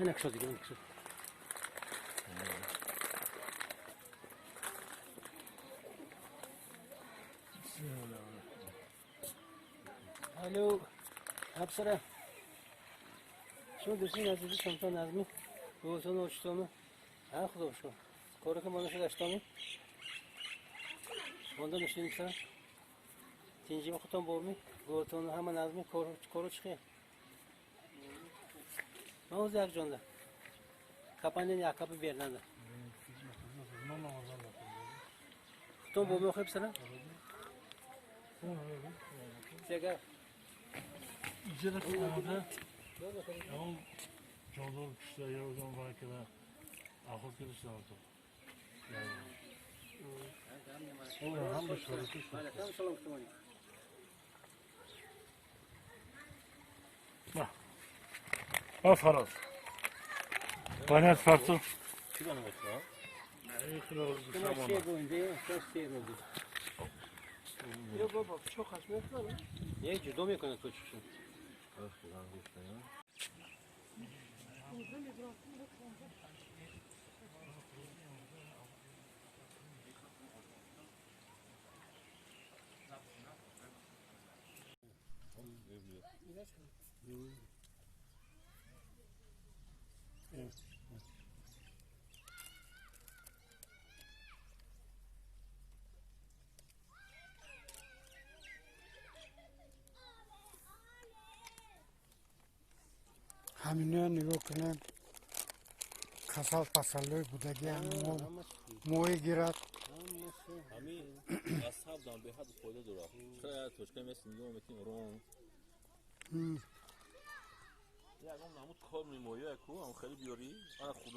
اینک شد دیگه اینک شد. الو افسر شما درستی نزدیکی شما نظمی گوتون اوچتومه ها خدا بشکن کاری که ما نشد اشتامی مانده میشینیم سر تینجی خودتون برمی گوتون همه نظمی کارو چیه ما اوز یک جانده کپانین یک کپی بیرنده خودتون برمی خوب سر چگه İçeri kullanmadı. Ama canlı kuşlar yavrudan var ki de akıl kırısı aldı. Yani. Hem de şöyle kuşlar. Bak Faraz. Bana farklı. چی دانم اتنا؟ İyi kral oldu. Tamam şey boyunca çok şey oldu. Yok baba çok haşmet var mı? Ye judo mu yapıyorsun çocuksun? همینه نگاه کنن کسال پسلوی بودگی هم موی گیرد همین اصحاب دام به حد خورده دورا شاید توشکه مثل میگم میتیم روم یا اون نمود کار میمویه کو هم خیلی بیاری آن خوب